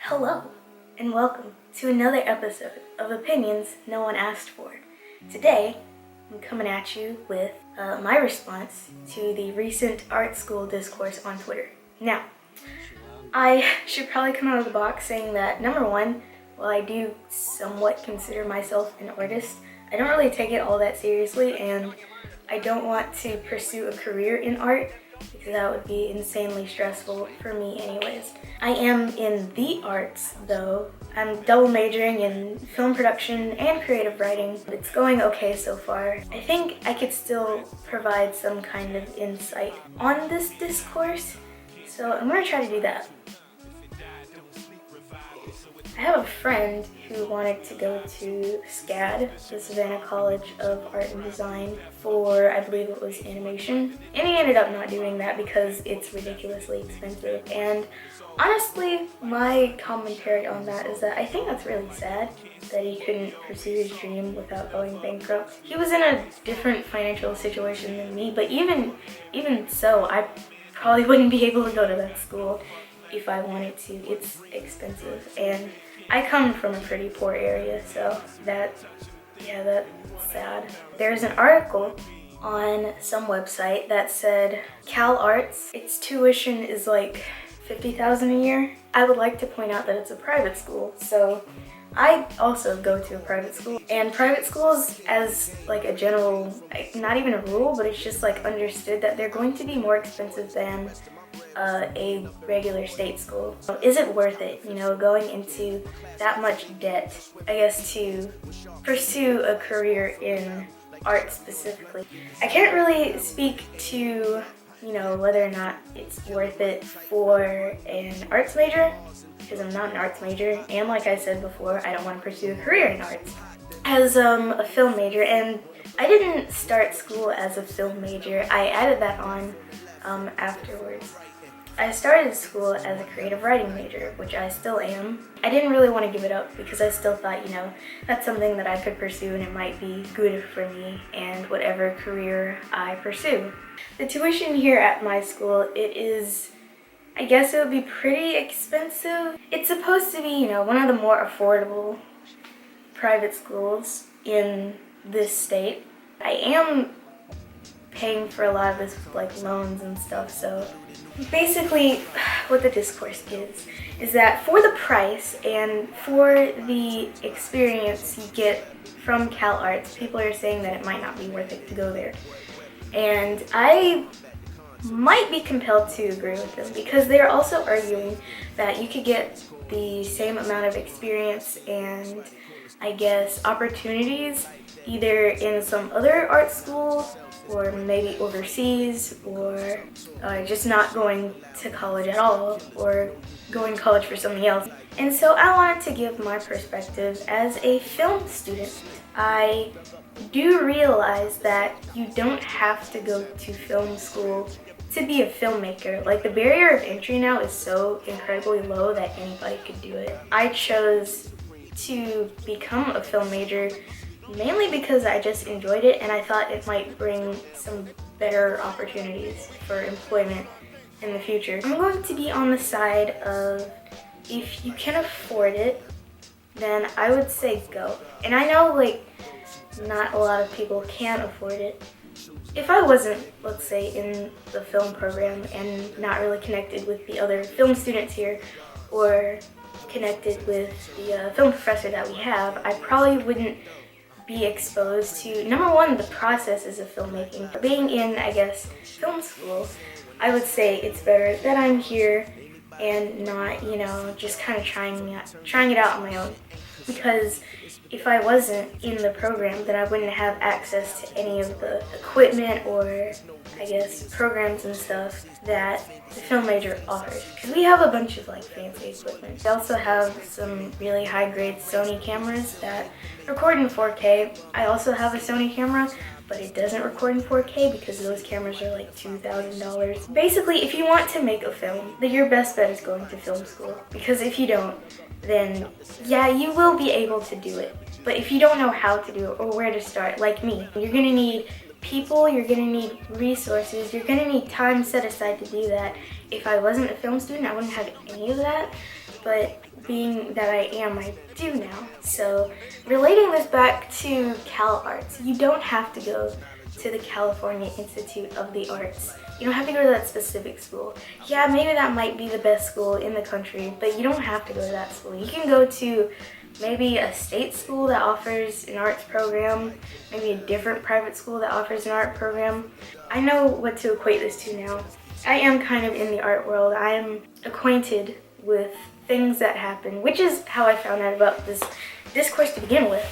Hello, and welcome to another episode of Opinions No One Asked For. Today, I'm coming at you with my response to the recent art school discourse on Twitter. Now, I should probably come out of the box saying that, number one, while I do somewhat consider myself an artist, I don't really take it all that seriously, and I don't want to pursue a career in art because that would be insanely stressful for me anyways. I am in the arts though. I'm double majoring in film production and creative writing. It's going okay so far. I think I could still provide some kind of insight on this discourse, so I'm gonna try to do that. I have a friend who wanted to go to SCAD, the Savannah College of Art and Design, for, I believe it was animation. And he ended up not doing that because it's ridiculously expensive. And honestly, my commentary on that is that I think that's really sad that he couldn't pursue his dream without going bankrupt. He was in a different financial situation than me, but even so, I probably wouldn't be able to go to that school if I wanted to. It's expensive, and I come from a pretty poor area, so that's sad. There's an article on some website that said CalArts, its tuition is like $50,000 a year. I would like to point out that it's a private school, so I also go to a private school, and private schools, as like a general, not even a rule, but it's just like understood that they're going to be more expensive than a regular state school. Is it worth it, going into that much debt, I guess, to pursue a career in art specifically? I can't really speak to, whether or not it's worth it for an arts major, because I'm not an arts major, and like I said before, I don't want to pursue a career in arts. As a film major, and I didn't start school as a film major, I added that on afterwards. I started school as a creative writing major, which I still am. I didn't really want to give it up because I still thought, that's something that I could pursue and it might be good for me and whatever career I pursue. The tuition here at my school, I guess it would be pretty expensive. It's supposed to be, one of the more affordable private schools in this state. I am paying for a lot of this with like loans and stuff, so basically what the discourse is that for the price and for the experience you get from CalArts, people are saying that it might not be worth it to go there. And I might be compelled to agree with them because they're also arguing that you could get the same amount of experience and, I guess, opportunities either in some other art school or maybe overseas, or just not going to college at all, or going to college for something else. And so I wanted to give my perspective as a film student. I do realize that you don't have to go to film school to be a filmmaker. Like, the barrier of entry now is so incredibly low that anybody could do it. I chose to become a film major mainly because I just enjoyed it and I thought it might bring some better opportunities for employment in the future. I'm going to be on the side of, if you can afford it, then I would say go. And I know, not a lot of people can afford it. If I wasn't, let's say, in the film program and not really connected with the other film students here, or connected with the film professor that we have, I probably wouldn't be exposed to, number one, the processes of filmmaking. Being in, I guess, film school, I would say it's better that I'm here and not, just kind of trying it out on my own. Because if I wasn't in the program, then I wouldn't have access to any of the equipment or, I guess, programs and stuff that the film major offers. Because we have a bunch of fancy equipment. We also have some really high-grade Sony cameras that record in 4K. I also have a Sony camera, but it doesn't record in 4K because those cameras are like $2,000. Basically, if you want to make a film, then your best bet is going to film school. Because if you don't, then yeah, you will be able to do it. But if you don't know how to do it or where to start, like me, you're gonna need people, you're gonna need resources, you're gonna need time set aside to do that. If I wasn't a film student, I wouldn't have any of that. But being that I do now. So relating this back to CalArts, you don't have to go to the California Institute of the Arts. You don't have to go to that specific school. Yeah, maybe that might be the best school in the country, but you don't have to go to that school. You can go to maybe a state school that offers an arts program, maybe a different private school that offers an art program. I know what to equate this to now. I am kind of in the art world. I am acquainted with things that happen, which is how I found out about this discourse to begin with.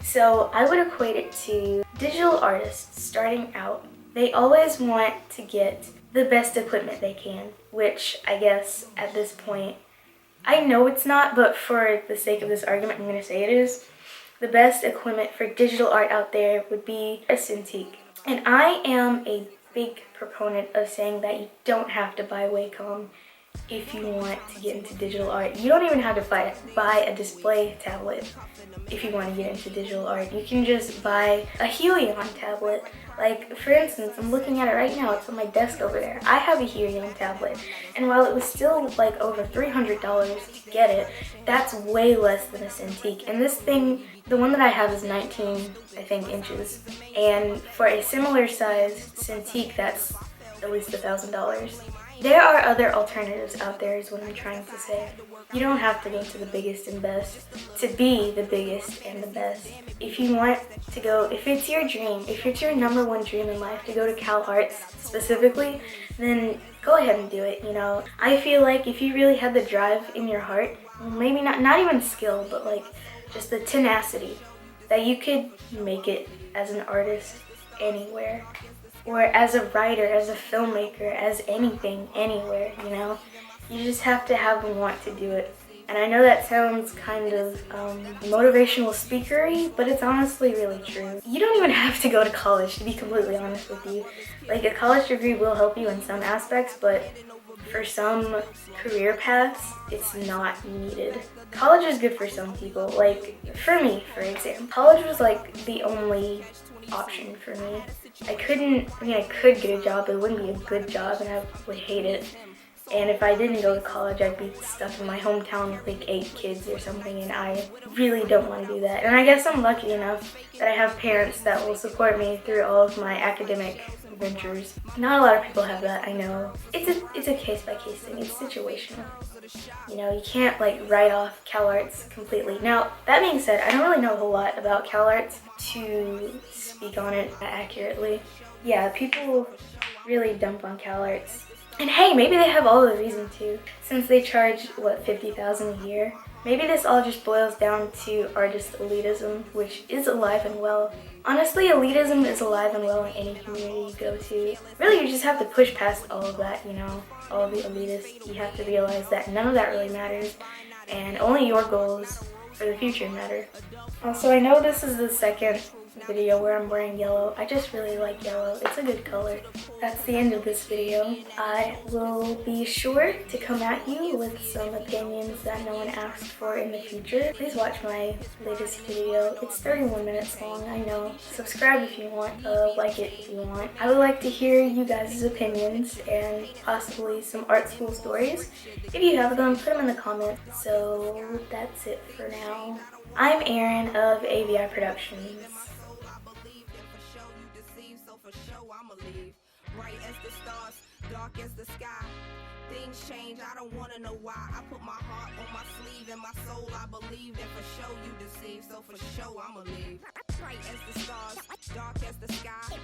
So I would equate it to digital artists starting out. They always want to get the best equipment they can, which I guess at this point, I know it's not, but for the sake of this argument, I'm going to say it is. The best equipment for digital art out there would be a Cintiq. And I am a big proponent of saying that you don't have to buy Wacom if you want to get into digital art. You don't even have to buy a display tablet if you want to get into digital art. You can just buy a Helion tablet. Like, for instance, I'm looking at it right now. It's on my desk over there. I have a Helion tablet, and while it was still like over $300 to get it, that's way less than a Cintiq. And this thing, the one that I have is 19, I think, inches. And for a similar size Cintiq, that's at least $1,000. There are other alternatives out there is what I'm trying to say. You don't have to go to the biggest and best to be the biggest and the best. If you want to go, if it's your dream, if it's your number one dream in life to go to CalArts specifically, then go ahead and do it, you know. I feel like if you really had the drive in your heart, maybe not even skill, but like just the tenacity, that you could make it as an artist anywhere. Or as a writer, as a filmmaker, as anything, anywhere, you know? You just have to have the want to do it. And I know that sounds kind of motivational speakery, but it's honestly really true. You don't even have to go to college, to be completely honest with you. Like, a college degree will help you in some aspects, but for some career paths, it's not needed. College is good for some people. Like, for me, for example, college was like the only option for me. I could get a job, but it wouldn't be a good job, and I would hate it. And if I didn't go to college, I'd be stuck in my hometown with like 8 kids or something, and I really don't want to do that. And I guess I'm lucky enough that I have parents that will support me through all of my academic ventures. Not a lot of people have that, I know. It's a case-by-case thing. It's situational. You know, you can't like write off CalArts completely. Now, that being said, I don't really know a whole lot about CalArts to speak on it accurately. Yeah, people really dump on CalArts. And hey, maybe they have all the reason to, since they charge, what, $50,000 a year? Maybe this all just boils down to artist elitism, which is alive and well. Honestly, elitism is alive and well in any community you go to. Really, you just have to push past all of that, you know, all of the elitists. You have to realize that none of that really matters, and only your goals for the future matter. Also, I know this is the second video where I'm wearing yellow. I just really like yellow. It's a good color. That's the end of this video. I will be sure to come at you with some opinions that no one asked for in the future. Please watch my latest video. It's 31 minutes long, I know. Subscribe if you want, like it if you want. I would like to hear you guys' opinions and possibly some art school stories. If you have them, put them in the comments. So that's it for now. I'm Arin of AVI Productions. Bright as the stars, dark as the sky. Things change, I don't wanna know why. I put my heart on my sleeve and my soul I believe that for sure you deceive, so for sure I'ma leave. Bright as the stars, dark as the sky.